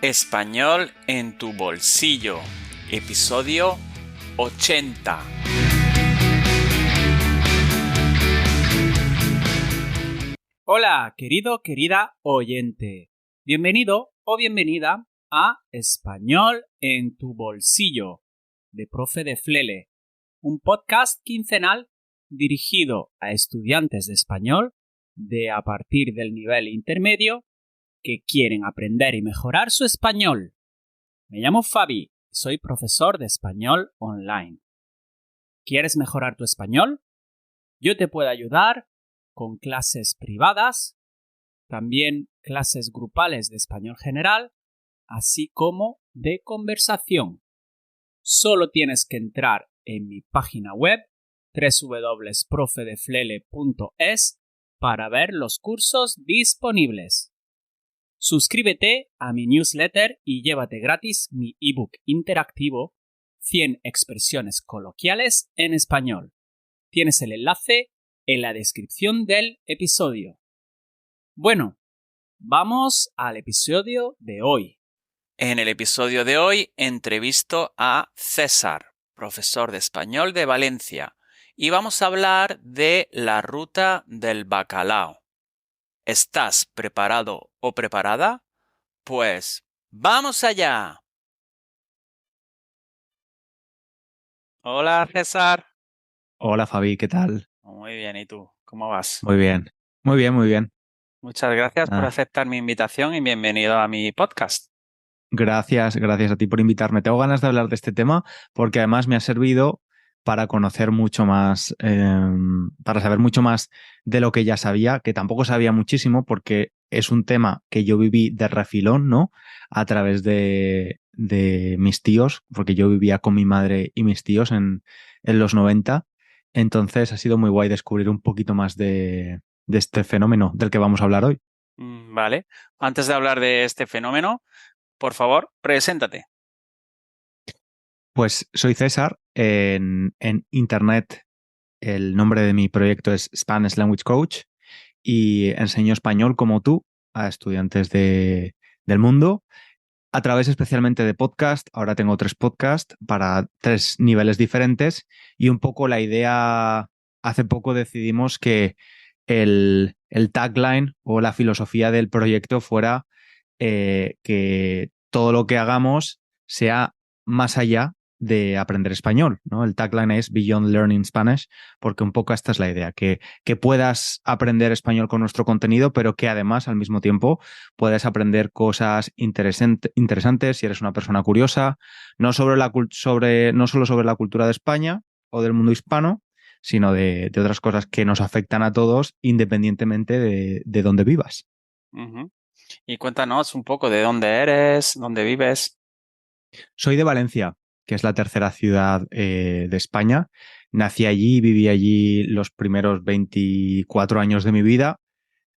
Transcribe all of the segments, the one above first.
Español en tu bolsillo, episodio 80. Hola, querida oyente. Bienvenido o bienvenida a Español en tu bolsillo, de Profe de Flele, un podcast quincenal dirigido a estudiantes de español de a partir del nivel intermedio que quieren aprender y mejorar su español. Me llamo Fabi, soy profesor de español online. ¿Quieres mejorar tu español? Yo te puedo ayudar con clases privadas, también clases grupales de español general, así como de conversación. Solo tienes que entrar en mi página web www.profedeflele.es para ver los cursos disponibles. Suscríbete a mi newsletter y llévate gratis mi ebook interactivo 100 expresiones coloquiales en español. Tienes el enlace en la descripción del episodio. Bueno, vamos al episodio de hoy. En el episodio de hoy entrevisto a César, profesor de español de Valencia, y vamos a hablar de la ruta del bacalao. ¿Estás preparado o preparada? Pues ¡vamos allá! Hola, César. Hola Fabi, ¿qué tal? Muy bien, ¿y tú? ¿Cómo vas? Muy bien, muy bien, muy bien. Muchas gracias por aceptar mi invitación y bienvenido a mi podcast. Gracias a ti por invitarme. Tengo ganas de hablar de este tema porque además me ha servido para conocer mucho más, para saber mucho más de lo que ya sabía, que tampoco sabía muchísimo porque es un tema que yo viví de refilón, ¿no? A través de mis tíos, porque yo vivía con mi madre y mis tíos en los 90. Entonces ha sido muy guay descubrir un poquito más de este fenómeno del que vamos a hablar hoy. Vale. Antes de hablar de este fenómeno, por favor, preséntate. Pues soy César. En internet el nombre de mi proyecto es Spanish Language Coach y enseño español como tú a estudiantes del mundo a través especialmente de podcast. Ahora tengo 3 podcasts para 3 niveles diferentes y un poco la idea, hace poco decidimos que el tagline o la filosofía del proyecto fuera que todo lo que hagamos sea más allá de aprender español, ¿no? El tagline es Beyond Learning Spanish, porque un poco esta es la idea, que puedas aprender español con nuestro contenido, pero que además al mismo tiempo puedas aprender cosas interesantes si eres una persona curiosa, no solo sobre la cultura de España o del mundo hispano, sino de otras cosas que nos afectan a todos independientemente de dónde vivas. Uh-huh. Y cuéntanos un poco de dónde eres, dónde vives. Soy de Valencia, que es la tercera ciudad de España. Nací allí, viví allí los primeros 24 años de mi vida,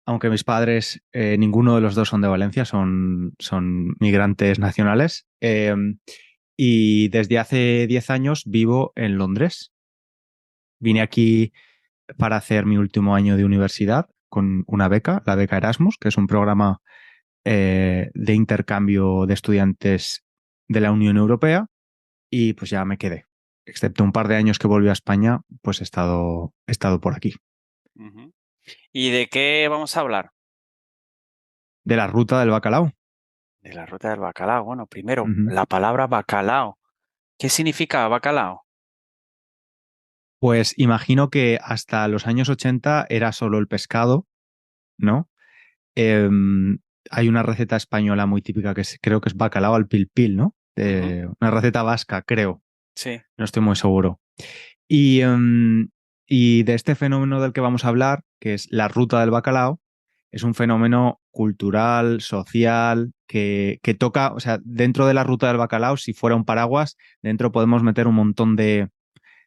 aunque mis padres, ninguno de los dos son de Valencia, son migrantes nacionales. Y desde hace 10 años vivo en Londres. Vine aquí para hacer mi último año de universidad con una beca, la beca Erasmus, que es un programa de intercambio de estudiantes de la Unión Europea, y pues ya me quedé. Excepto un par de años que volví a España, pues he estado por aquí. Uh-huh. ¿Y de qué vamos a hablar? De la ruta del bacalao. De la ruta del bacalao. Bueno, primero, Uh-huh. la palabra bacalao. ¿Qué significa bacalao? Pues imagino que hasta los años 80 era solo el pescado, ¿no? Hay una receta española muy típica que creo que es bacalao al pil pil, ¿no? Una receta vasca, creo. Sí. No estoy muy seguro. Y de este fenómeno del que vamos a hablar, que es la ruta del bacalao, es un fenómeno cultural, social, que toca, o sea, dentro de la ruta del bacalao, si fuera un paraguas, dentro podemos meter un montón desde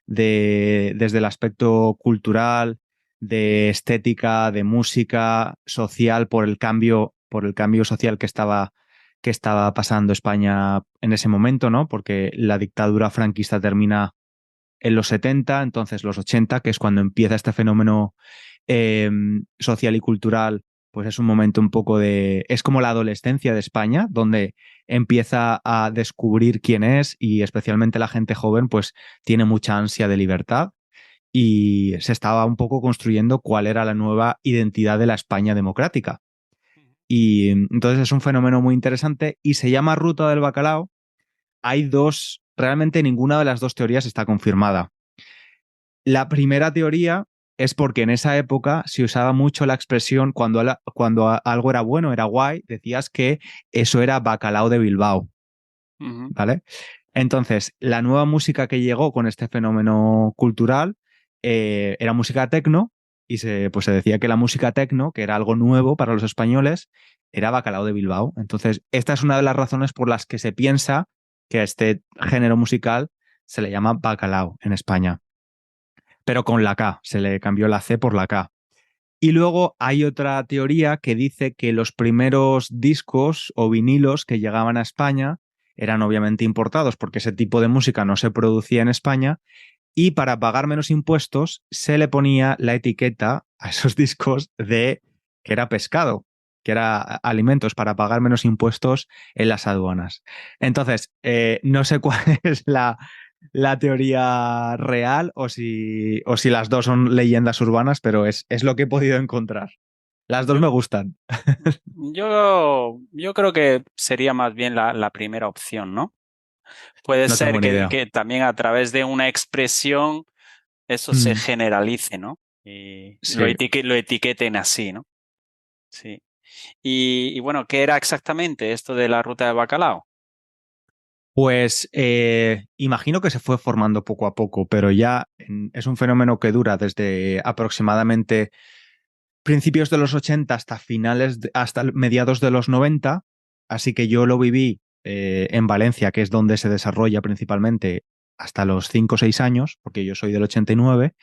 el aspecto cultural, de estética, de música, social, por el cambio social que estaba pasando España en ese momento, ¿no? Porque la dictadura franquista termina en los 70, entonces los 80, que es cuando empieza este fenómeno social y cultural, pues es un momento un poco de... Es como la adolescencia de España, donde empieza a descubrir quién es y especialmente la gente joven, pues tiene mucha ansia de libertad y se estaba un poco construyendo cuál era la nueva identidad de la España democrática. Y entonces es un fenómeno muy interesante y se llama Ruta del Bacalao. Hay dos, realmente ninguna de las dos teorías está confirmada. La primera teoría es porque en esa época se usaba mucho la expresión cuando algo era bueno, era guay, decías que eso era bacalao de Bilbao, Ujú. ¿vale? Entonces, la nueva música que llegó con este fenómeno cultural era música tecno y pues se decía que la música tecno, que era algo nuevo para los españoles, era bacalao de Bilbao. Entonces, esta es una de las razones por las que se piensa que a este género musical se le llama bacalao en España, pero con la K, se le cambió la C por la K. Y luego hay otra teoría que dice que los primeros discos o vinilos que llegaban a España eran obviamente importados porque ese tipo de música no se producía en España y para pagar menos impuestos se le ponía la etiqueta a esos discos de que era pescado, que era alimentos para pagar menos impuestos en las aduanas. Entonces, no sé cuál es la teoría real o si las dos son leyendas urbanas, pero es lo que he podido encontrar. Las dos Yo, me gustan. yo creo que sería más bien la primera opción, ¿no? Puede No ser tengo ni idea. que también a través de una expresión eso se Mm, generalice, ¿no? Y sí. lo etiqueten así, ¿no? Sí. Y bueno, ¿qué era exactamente esto de la ruta de bacalao? Pues imagino que se fue formando poco a poco, pero ya es un fenómeno que dura desde aproximadamente principios de los 80 hasta hasta mediados de los 90. Así que yo lo viví en Valencia, que es donde se desarrolla principalmente hasta los 5 o 6 años, porque yo soy del 89,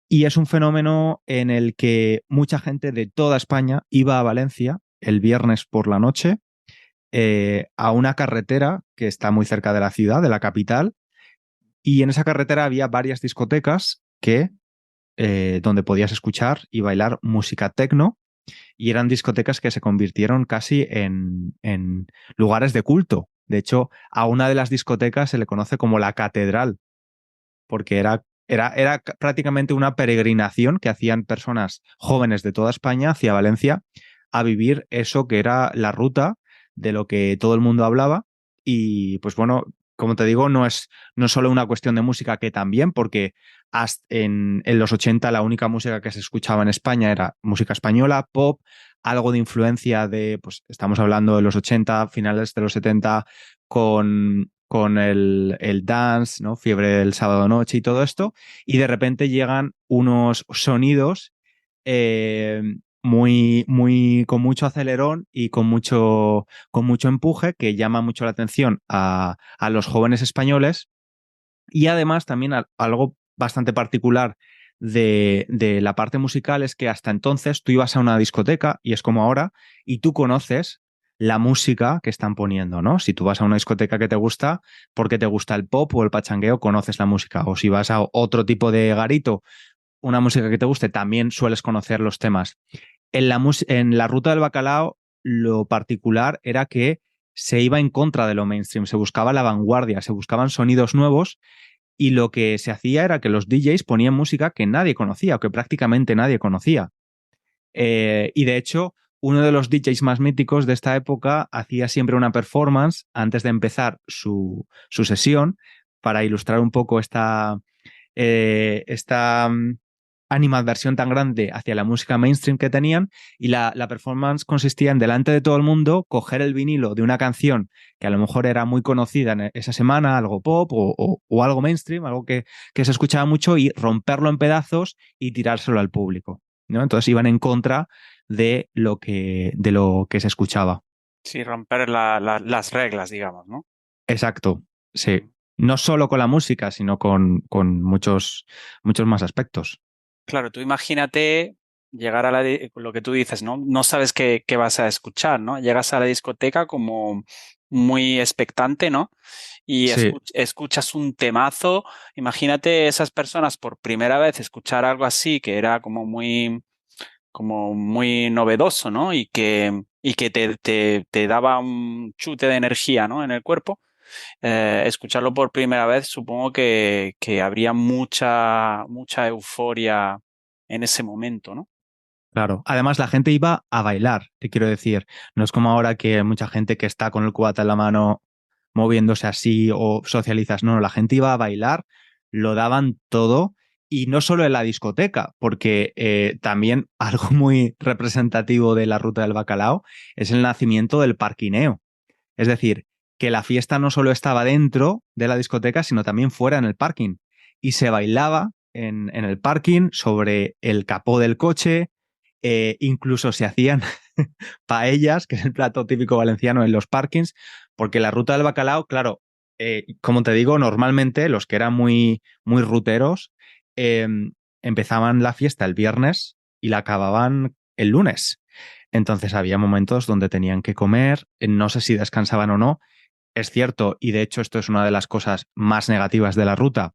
y es un fenómeno en el que mucha gente de toda España iba a Valencia el viernes por la noche a una carretera que está muy cerca de la ciudad, de la capital, y en esa carretera había varias discotecas donde podías escuchar y bailar música techno, y eran discotecas que se convirtieron casi en lugares de culto. De hecho, a una de las discotecas se le conoce como la catedral, porque era prácticamente una peregrinación que hacían personas jóvenes de toda España hacia Valencia a vivir eso que era la ruta de lo que todo el mundo hablaba. Y pues bueno, como te digo, no es solo una cuestión de música, que también, porque hasta en los 80 la única música que se escuchaba en España era música española, pop, algo de influencia pues estamos hablando de los 80 finales de los 70 con el dance, ¿no? Fiebre del sábado noche y todo esto, y de repente llegan unos sonidos eh, con mucho acelerón y con mucho empuje que llama mucho la atención a los jóvenes españoles, y además también algo bastante particular de la parte musical es que hasta entonces tú ibas a una discoteca y es como ahora y tú conoces la música que están poniendo, ¿no? Si tú vas a una discoteca que te gusta porque te gusta el pop o el pachangueo, conoces la música. O si vas a otro tipo de garito, una música que te guste, también sueles conocer los temas. En la ruta del bacalao, lo particular era que se iba en contra de lo mainstream, se buscaba la vanguardia, se buscaban sonidos nuevos, y lo que se hacía era que los DJs ponían música que nadie conocía o que prácticamente nadie conocía. Y de hecho, uno de los DJs más míticos de esta época hacía siempre una performance antes de empezar su sesión para ilustrar un poco esta animadversión tan grande hacia la música mainstream que tenían, y la performance consistía en, delante de todo el mundo, coger el vinilo de una canción que a lo mejor era muy conocida en esa semana, algo pop o algo mainstream, algo que se escuchaba mucho, y romperlo en pedazos y tirárselo al público, ¿no? Entonces iban en contra de lo que se escuchaba. Sí, romper las reglas, digamos, ¿no? Exacto, sí. Mm. No solo con la música, sino con muchos más aspectos. Claro, tú imagínate llegar a lo que tú dices, ¿no? No sabes qué vas a escuchar, ¿no? Llegas a la discoteca como muy expectante, ¿no? Y Sí, escuchas un temazo. Imagínate esas personas por primera vez escuchar algo así que era como muy como muy novedoso, ¿no? Y que te daba un chute de energía, ¿no? En el cuerpo. Escucharlo por primera vez, supongo que habría mucha euforia en ese momento, ¿no? Claro. Además, la gente iba a bailar, te quiero decir. No es como ahora que hay mucha gente que está con el cubata en la mano moviéndose así o socializas. No, no, la gente iba a bailar, lo daban todo y no solo en la discoteca, porque también algo muy representativo de la ruta del bacalao es el nacimiento del parquineo. Es decir, que la fiesta no solo estaba dentro de la discoteca, sino también fuera en el parking. Y se bailaba en el parking sobre el capó del coche, incluso se hacían paellas, que es el plato típico valenciano en los parkings, porque la ruta del bacalao, claro, como te digo, normalmente los que eran muy ruteros eh, empezaban la fiesta el viernes y la acababan el lunes. Entonces había momentos donde tenían que comer, no sé si descansaban o no. Es cierto, y de hecho esto es una de las cosas más negativas de la ruta,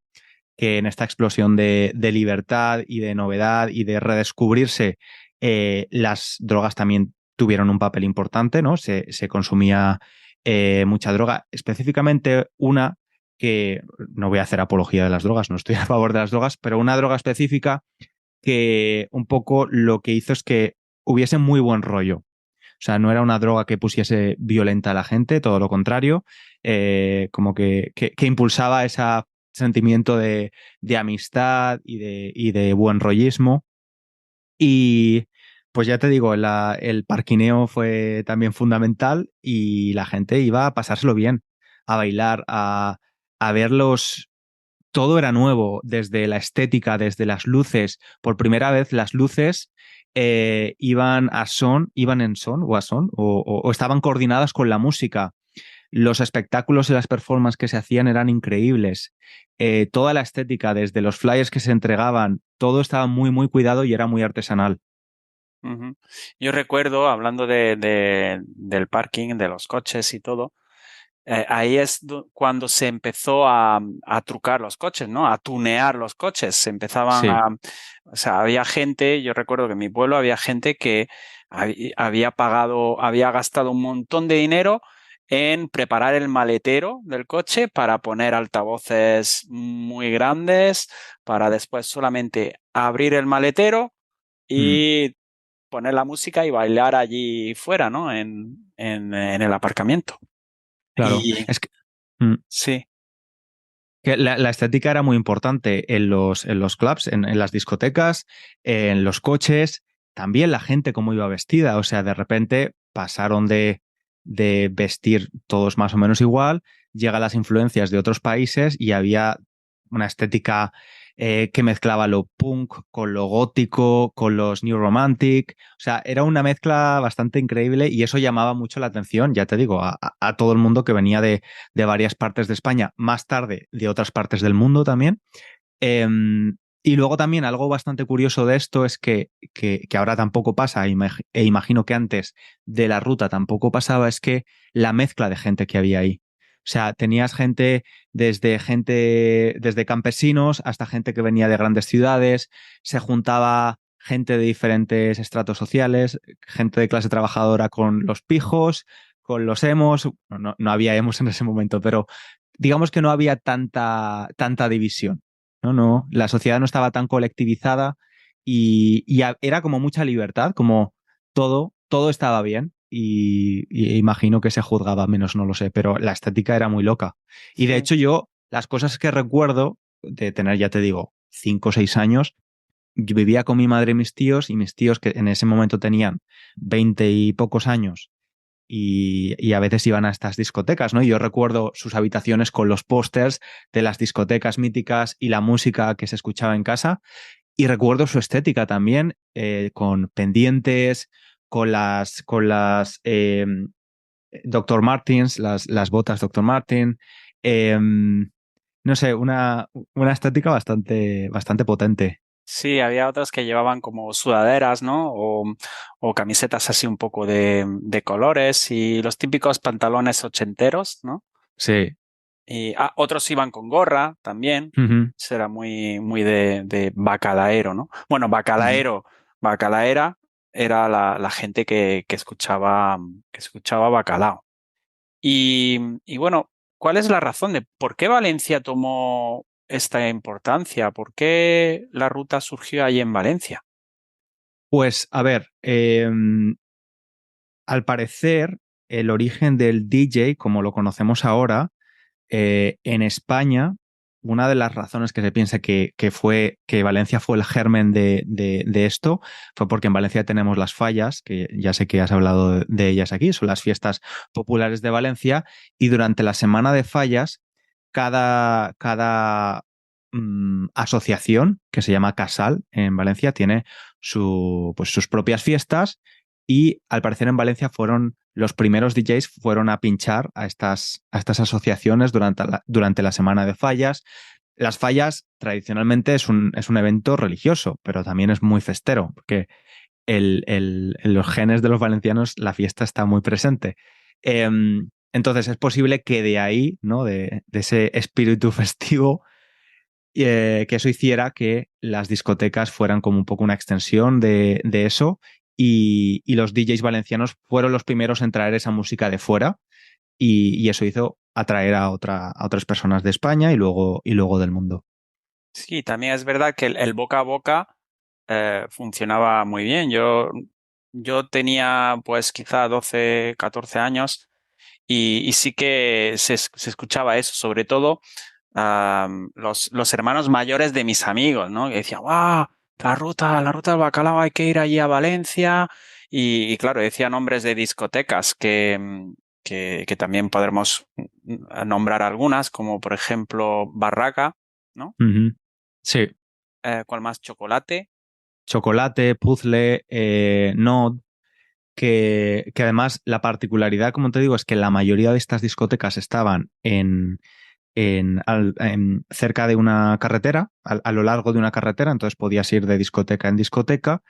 que en esta explosión de libertad y de novedad y de redescubrirse, las drogas también tuvieron un papel importante, ¿no? Se consumía mucha droga, específicamente una que, no voy a hacer apología de las drogas, no estoy a favor de las drogas, pero una droga específica que un poco lo que hizo es que hubiese muy buen rollo. O sea, no era una droga que pusiese violenta a la gente, todo lo contrario, como que impulsaba ese sentimiento de amistad y de buen rollismo. Y pues ya te digo, el parquineo fue también fundamental y la gente iba a pasárselo bien, a bailar, a verlos. Todo era nuevo, desde la estética, desde las luces. Por primera vez las luces iban en son o a son, o estaban coordinadas con la música. Los espectáculos y las performances que se hacían eran increíbles. Toda la estética, desde los flyers que se entregaban, todo estaba muy cuidado y era muy artesanal. Ujú. Yo recuerdo, hablando del parking, de los coches y todo, ahí es cuando se empezó a trucar los coches, ¿no? A tunear los coches. Se empezaban Sí. o sea, había gente, yo recuerdo que en mi pueblo había gente que había gastado un montón de dinero en preparar el maletero del coche para poner altavoces muy grandes, para después solamente abrir el maletero Mm, y poner la música y bailar allí fuera, ¿no? En el aparcamiento. claro. Y Es que, mm, sí. que la estética era muy importante en los clubs, en las discotecas, en los coches, también la gente cómo iba vestida. O sea, de repente pasaron de vestir todos más o menos igual, llegan las influencias de otros países y había una estética que mezclaba lo punk con lo gótico, con los new romantic. O sea, era una mezcla bastante increíble y eso llamaba mucho la atención, ya te digo, a todo el mundo que venía de varias partes de España, más tarde de otras partes del mundo también. Eh, y luego también algo bastante curioso de esto es que ahora tampoco pasa, e imagino que antes de la ruta tampoco pasaba, es que la mezcla de gente que había ahí. O sea, tenías desde campesinos hasta gente que venía de grandes ciudades, se juntaba gente de diferentes estratos sociales, gente de clase trabajadora con los pijos, con los emos. No había emos en ese momento, pero digamos que no había tanta división. No, la sociedad no estaba tan colectivizada y era como mucha libertad, como todo estaba bien y imagino que se juzgaba menos, no lo sé, pero la estética era muy loca. Y de Sí. hecho yo, las cosas que recuerdo de tener, ya te digo, 5 o 6 años, yo vivía con mi madre y mis tíos que en ese momento tenían 20 y pocos años y a veces iban a estas discotecas, ¿no? Y yo recuerdo sus habitaciones con los pósters de las discotecas míticas y la música que se escuchaba en casa. Y recuerdo su estética también, con pendientes, con las Dr. Martens, las botas Dr. Martin. eh, no sé, una estética bastante potente. Sí, había otras que llevaban como sudaderas, ¿no? O camisetas así un poco de colores y los típicos pantalones ochenteros, ¿no? Sí. Y otros iban con gorra también. Ujú, Eso era muy de bacalaero, ¿no? Bueno, ujú. bacalaera era la gente que escuchaba Bacalao. Y bueno, ¿cuál es la razón de por qué Valencia tomó esta importancia? ¿Por qué la ruta surgió allí en Valencia? Pues a ver, al parecer el origen del DJ, como lo conocemos ahora, en España, una de las razones que se piensa que fue que Valencia fue el germen de esto fue porque en Valencia tenemos las fallas, que ya sé que has hablado de ellas aquí, son las fiestas populares de Valencia, y durante la semana de fallas, cada asociación, que se llama Casal en Valencia, tiene pues, sus propias fiestas, y al parecer en Valencia fueron los primeros DJs fueron a pinchar a estas asociaciones durante la semana de fallas. Las fallas tradicionalmente es un evento religioso, pero también es muy festero, porque en los genes de los valencianos la fiesta está muy presente. Entonces es posible que de ahí, ¿no? de ese espíritu festivo, que eso hiciera que las discotecas fueran como un poco una extensión de eso, y los DJs valencianos fueron los primeros en traer esa música de fuera, y eso hizo atraer a otras personas de España y luego del mundo. Sí, también es verdad que el boca a boca funcionaba muy bien. Yo tenía pues quizá 12, 14 años y sí que se escuchaba eso, sobre todo los hermanos mayores de mis amigos, ¿no? Que decían, ¡guau! La ruta del bacalao, hay que ir allí a Valencia. Y claro, decía nombres de discotecas que también podremos nombrar algunas, como por ejemplo Barraca, ¿no? Ujú. Sí. ¿Cuál más? Chocolate. Chocolate, Puzzle, Nod, que además la particularidad, como te digo, es que la mayoría de estas discotecas estaban cerca de una carretera, a lo largo de una carretera, entonces podías ir de discoteca en discoteca,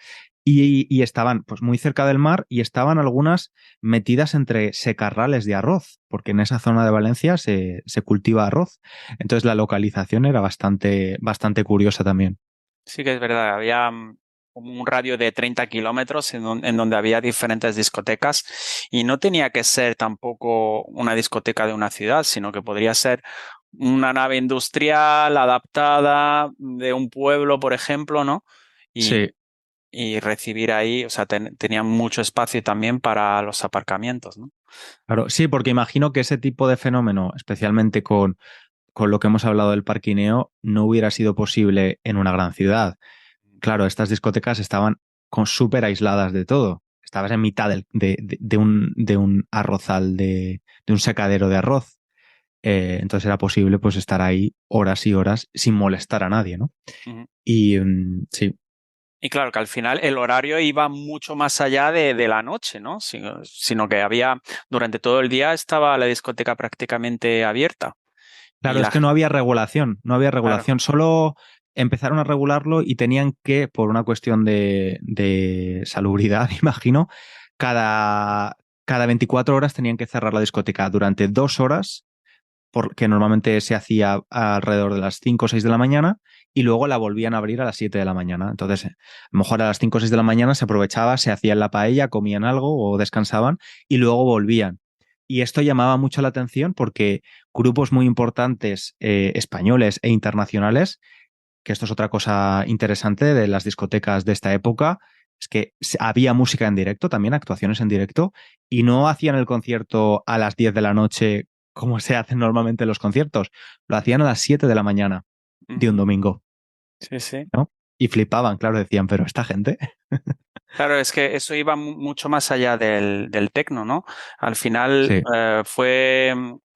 y estaban pues muy cerca del mar, y estaban algunas metidas entre secarrales de arroz, porque en esa zona de Valencia se cultiva arroz. Entonces la localización era bastante curiosa también. Sí que es verdad, había como un radio de 30 kilómetros en donde había diferentes discotecas y no tenía que ser tampoco una discoteca de una ciudad, sino que podría ser una nave industrial adaptada de un pueblo, por ejemplo, ¿no? Y, Sí, y recibir ahí, o sea, tenían mucho espacio también para los aparcamientos, ¿no? claro, sí, porque imagino que ese tipo de fenómeno, especialmente con lo que hemos hablado del parquineo, no hubiera sido posible en una gran ciudad. Claro, estas discotecas estaban súper aisladas de todo. Estabas en mitad de un arrozal, de un secadero de arroz. Entonces era posible pues estar ahí horas y horas sin molestar a nadie, ¿no? Ujú. Y sí, Y claro, que al final el horario iba mucho más allá de la noche, ¿no? Sino que había, durante todo el día estaba la discoteca prácticamente abierta. Y claro, es que no había regulación, no había claro, regulación, solo empezaron a regularlo y tenían que, por una cuestión de salubridad, imagino, cada 24 horas tenían que cerrar la discoteca durante 2 horas, porque normalmente se hacía alrededor de las 5 o 6 de la mañana, y luego la volvían a abrir a las 7 de la mañana. Entonces, a lo mejor a las 5 o 6 de la mañana se aprovechaba, se hacían la paella, comían algo o descansaban, y luego volvían. Y esto llamaba mucho la atención porque grupos muy importantes, españoles e internacionales, que esto es otra cosa interesante de las discotecas de esta época, es que había música en directo, también actuaciones en directo, y no hacían el concierto a las 10 de la noche como se hacen normalmente los conciertos, lo hacían a las 7 de la mañana de un ujú, domingo, sí, sí. ¿no? Y flipaban, claro, decían, pero esta gente. Claro, es que eso iba mucho más allá del tecno, ¿no? Al final Sí,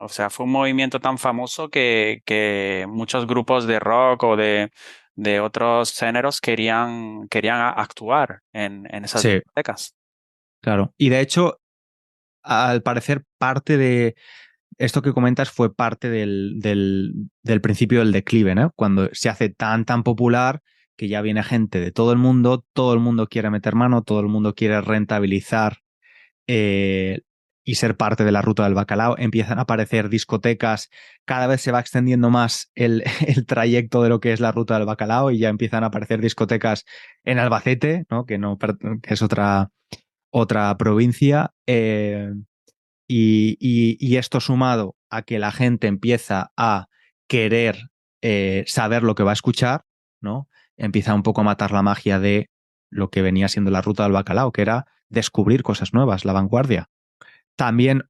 o sea, fue un movimiento tan famoso que muchos grupos de rock o de otros géneros querían actuar en esas sí, discotecas. claro. Y de hecho, al parecer, parte de esto que comentas fue parte del principio del declive, ¿no? Cuando se hace tan popular que ya viene gente de todo el mundo quiere meter mano, todo el mundo quiere rentabilizar, eh, y ser parte de la ruta del bacalao. Empiezan a aparecer discotecas, cada vez se va extendiendo más el trayecto de lo que es la ruta del bacalao y ya empiezan a aparecer discotecas en Albacete, ¿no? Que es otra provincia. Y esto sumado a que la gente empieza a querer saber lo que va a escuchar, ¿no? Empieza un poco a matar la magia de lo que venía siendo la ruta del bacalao, que era descubrir cosas nuevas, la vanguardia. También,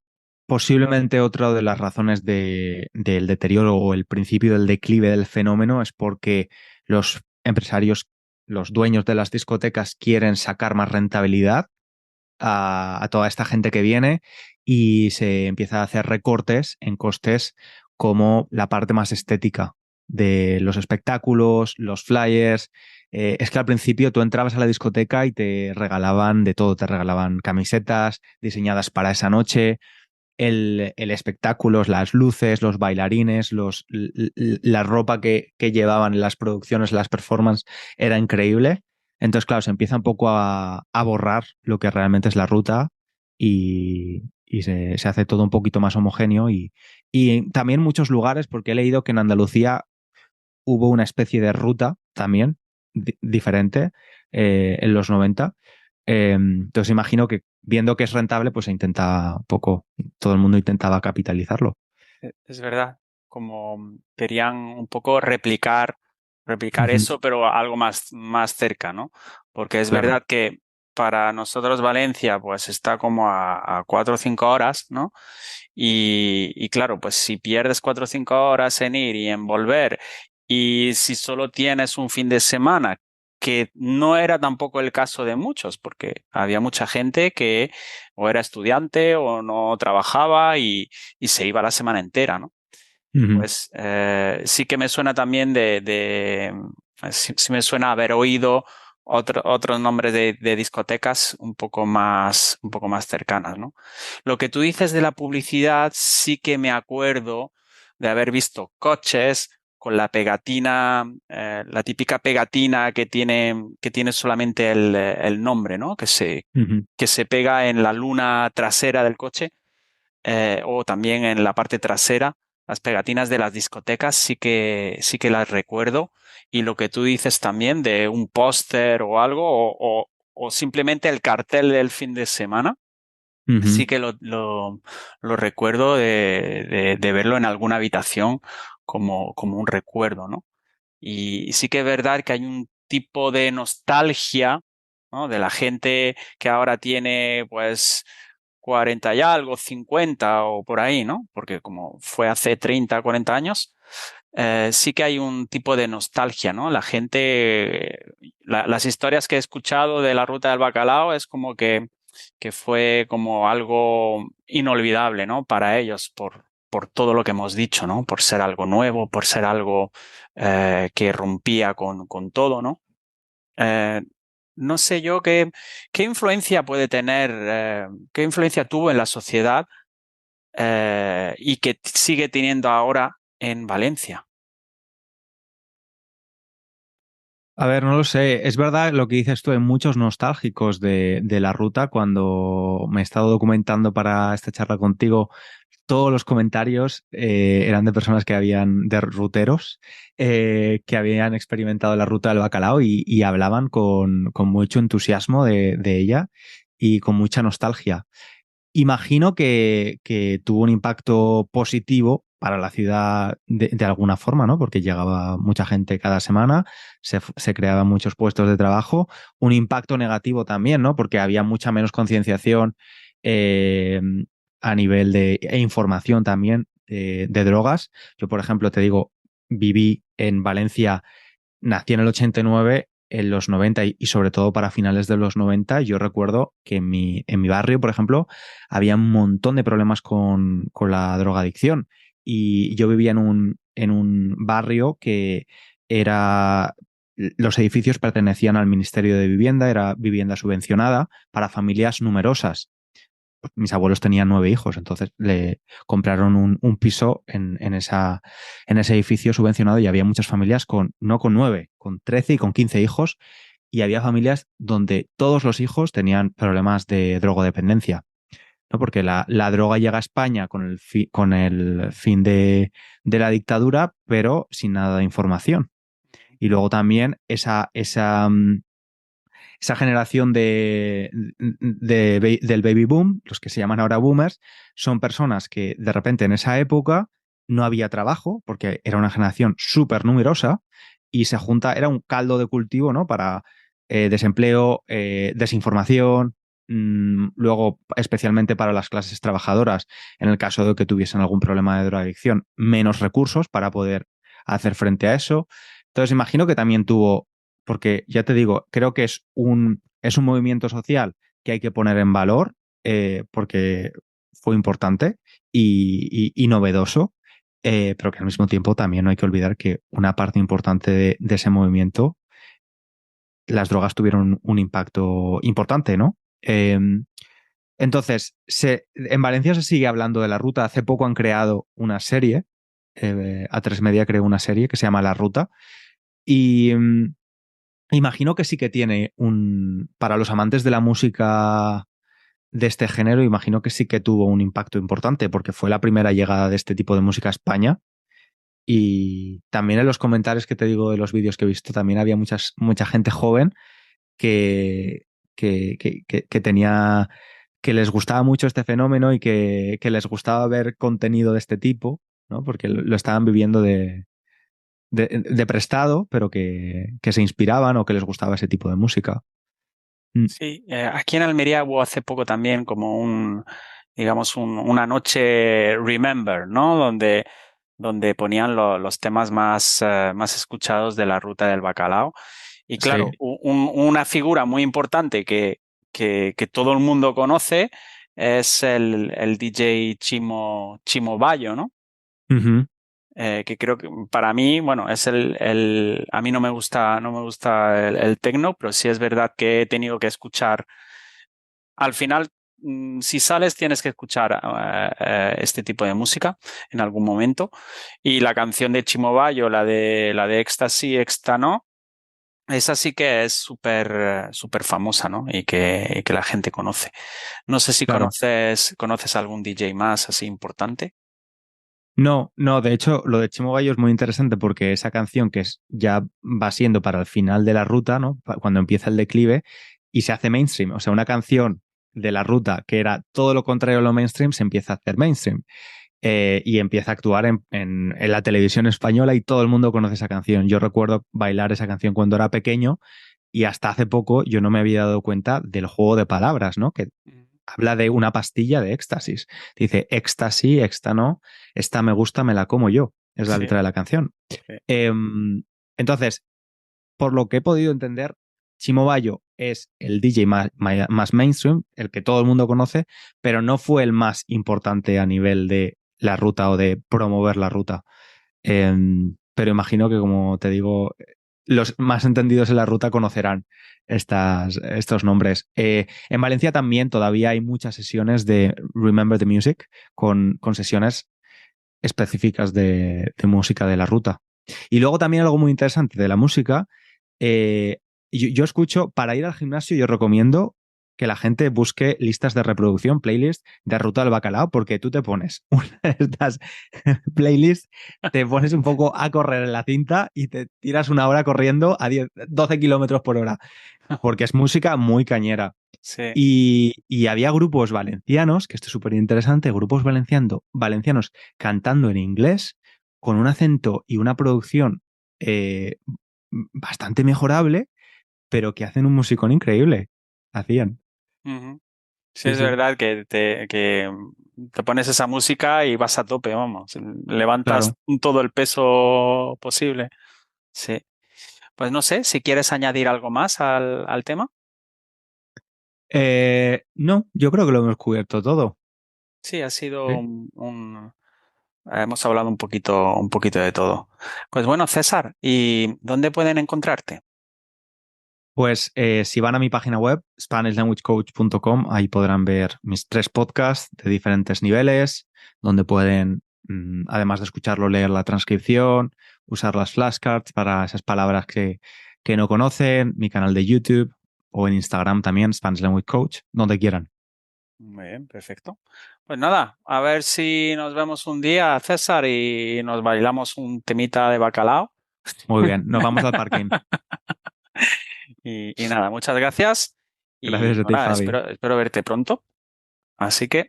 posiblemente otra de las razones del deterioro o el principio del declive del fenómeno es porque los empresarios, los dueños de las discotecas quieren sacar más rentabilidad a toda esta gente que viene y se empieza a hacer recortes en costes como la parte más estética de los espectáculos, los flyers. Es que al principio tú entrabas a la discoteca y te regalaban de todo, te regalaban camisetas diseñadas para esa noche, el espectáculo, las luces, los bailarines, la ropa que llevaban en las producciones, las performances, era increíble. Entonces, claro, se empieza un poco a borrar lo que realmente es la ruta y se hace todo un poquito más homogéneo y también muchos lugares, porque he leído que en Andalucía hubo una especie de ruta también diferente en los 90. Entonces imagino que viendo que es rentable, pues se intenta poco, todo el mundo intentaba capitalizarlo. Es verdad, como querían un poco replicar Ujú. eso, pero algo más cerca, ¿no? Porque es Claro. verdad que para nosotros Valencia pues está como a 4 o 5 horas, ¿no? Y claro, pues si pierdes 4 o 5 horas en ir y en volver, y si solo tienes un fin de semana, que no era tampoco el caso de muchos, porque había mucha gente que o era estudiante o no trabajaba y se iba la semana entera, ¿no? Ujú. Pues sí que me suena también sí me suena haber oído otros nombres de discotecas un poco más cercanas, ¿no? Lo que tú dices de la publicidad, sí que me acuerdo de haber visto coches con la pegatina, la típica pegatina que tiene solamente el nombre, ¿no? Ujú. Que se pega en la luna trasera del coche, o también en la parte trasera. Las pegatinas de las discotecas sí que las recuerdo. Y lo que tú dices también de un póster o algo, o simplemente el cartel del fin de semana, Ujú. sí que lo recuerdo de verlo en alguna habitación como un recuerdo, ¿no? Y sí que es verdad que hay un tipo de nostalgia, ¿no? De la gente que ahora tiene pues 40 y algo, 50 o por ahí, ¿no? Porque como fue hace 30, 40 años, sí que hay un tipo de nostalgia, ¿no? La gente, las historias que he escuchado de la ruta del bacalao es como que fue como algo inolvidable, ¿no? Para ellos, por todo lo que hemos dicho, ¿no? Por ser algo nuevo, por ser algo que rompía con todo, ¿no? Eh, no sé yo qué influencia puede tener, qué influencia tuvo en la sociedad, y que sigue teniendo ahora en Valencia. A ver, no lo sé. Es verdad lo que dices tú, hay muchos nostálgicos de la ruta. Cuando me he estado documentando para esta charla contigo, todos los comentarios eran de personas de ruteros, que habían experimentado la ruta del bacalao y hablaban con mucho entusiasmo de ella y con mucha nostalgia. Imagino que tuvo un impacto positivo para la ciudad de alguna forma, ¿no? Porque llegaba mucha gente cada semana, se creaban muchos puestos de trabajo. Un impacto negativo también, ¿no? Porque había mucha menos concienciación eh, a nivel e información también de drogas. Yo, por ejemplo, te digo, viví en Valencia, nací en el 89, en los 90 y sobre todo para finales de los 90, yo recuerdo que en mi barrio, por ejemplo, había un montón de problemas con la drogadicción. Y yo vivía en un barrio que era... Los edificios pertenecían al Ministerio de Vivienda, era vivienda subvencionada para familias numerosas. Mis abuelos tenían 9 hijos, entonces le compraron un piso en ese edificio subvencionado y había muchas familias no con 9, con 13 y con 15 hijos, y había familias donde todos los hijos tenían problemas de drogodependencia. ¿no? Porque la droga llega a España con el fin de la dictadura, pero sin nada de información. Y luego también esa generación del baby boom, los que se llaman ahora boomers, son personas que de repente en esa época no había trabajo, porque era una generación súper numerosa, y se junta, era un caldo de cultivo, ¿no? Para desempleo, desinformación, luego especialmente para las clases trabajadoras, en el caso de que tuviesen algún problema de drogadicción, menos recursos para poder hacer frente a eso. Entonces imagino que también tuvo, porque ya te digo, creo que es un movimiento social que hay que poner en valor, porque fue importante y novedoso, pero que al mismo tiempo también no hay que olvidar que una parte importante de ese movimiento, las drogas tuvieron un impacto importante, ¿no? Entonces, en Valencia se sigue hablando de la ruta. Hace poco han creado una serie, A3 Media creó una serie que se llama La Ruta, y imagino que sí que tiene para los amantes de la música de este género, imagino que sí que tuvo un impacto importante, porque fue la primera llegada de este tipo de música a España. Y también en los comentarios que te digo de los vídeos que he visto, también había mucha gente joven que, que tenía, que les gustaba mucho este fenómeno y que les gustaba ver contenido de este tipo, ¿no? Porque lo estaban viviendo de prestado, pero que se inspiraban o que les gustaba ese tipo de música. Sí, aquí en Almería hubo hace poco también como digamos, una noche Remember, ¿no? Donde ponían los temas más escuchados de la ruta del bacalao. Y claro, Sí, una figura muy importante que todo el mundo conoce es el DJ Chimo Bayo, ¿no? ujú, Que creo que para mí, bueno, es a mí no me gusta el techno, pero sí es verdad que he tenido que escuchar. Al final, si sales, tienes que escuchar este tipo de música en algún momento. Y la canción de Chimo Bayo, la de Ecstasy, Extano, esa sí que es súper famosa, ¿no? Y que la gente conoce. No sé si claro. conoces algún DJ más así importante. No, no, de hecho, lo de Chimo Bayo es muy interesante porque esa canción ya va siendo para el final de la ruta, ¿no? Cuando empieza el declive y se hace mainstream. O sea, una canción de la ruta que era todo lo contrario a lo mainstream se empieza a hacer mainstream. Y empieza a actuar en la televisión española y todo el mundo conoce esa canción. Yo recuerdo bailar esa canción cuando era pequeño y hasta hace poco yo no me había dado cuenta del juego de palabras, ¿no? Que habla de una pastilla de éxtasis. Dice éxtasis, esta no, esta me gusta, me la como yo. Es la Sí, letra de la canción. sí. Entonces, por lo que he podido entender, Chimo Bayo es el DJ más mainstream, el que todo el mundo conoce, pero no fue el más importante a nivel de la ruta o de promover la ruta. Pero imagino que, como te digo, los más entendidos en la ruta conocerán estos nombres. En Valencia también todavía hay muchas sesiones de Remember the Music con sesiones específicas de música de la ruta. Y luego también algo muy interesante de la música, eh, yo escucho, para ir al gimnasio, yo recomiendo que la gente busque listas de reproducción, playlists de Ruta del Bacalao, porque tú te pones una de estas playlists, te pones un poco a correr en la cinta y te tiras una hora corriendo a 12 kilómetros por hora, porque es música muy cañera. Sí. Y había grupos valencianos, que esto es súper interesante, grupos valencianos cantando en inglés con un acento y una producción bastante mejorable, pero que hacen un musicón increíble. Hacían. Ujú. Sí, Sí, es sí. verdad que te pones esa música y vas a tope, vamos. Levantas Claro. todo el peso posible. Sí. Pues no sé, si quieres añadir algo más al tema. No, yo creo que lo hemos cubierto todo. Sí, ha sido Sí. hemos hablado un poquito de todo. Pues bueno, César, ¿y dónde pueden encontrarte? Pues si van a mi página web, SpanishLanguageCoach.com, ahí podrán ver mis 3 podcasts de diferentes niveles, donde pueden, además de escucharlo, leer la transcripción, usar las flashcards para esas palabras que no conocen, mi canal de YouTube o en Instagram también, Spanish Language Coach, donde quieran. Muy bien, perfecto. Pues nada, a ver si nos vemos un día, César, y nos bailamos un temita de bacalao. Muy bien, nos vamos al parking. Y nada, muchas gracias. Gracias Y a ti, nada, Javi. espero verte pronto. Así que Un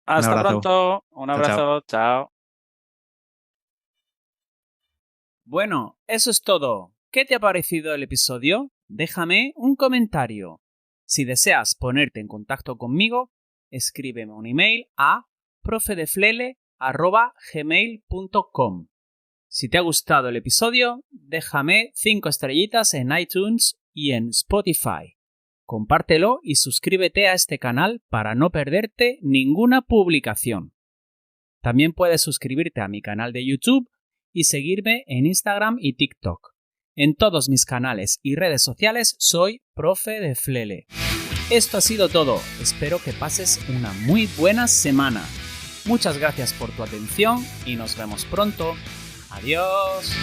hasta abrazo. pronto. Un Chao, chao. abrazo. Chao. Bueno, eso es todo. ¿Qué te ha parecido el episodio? Déjame un comentario. Si deseas ponerte en contacto conmigo, escríbeme un email a profedeflele@gmail.com. Si te ha gustado el episodio, déjame 5 estrellitas en iTunes y en Spotify. Compártelo y suscríbete a este canal para no perderte ninguna publicación. También puedes suscribirte a mi canal de YouTube y seguirme en Instagram y TikTok. En todos mis canales y redes sociales soy Profe de Flele. Esto ha sido todo. Espero que pases una muy buena semana. Muchas gracias por tu atención y nos vemos pronto. Adiós.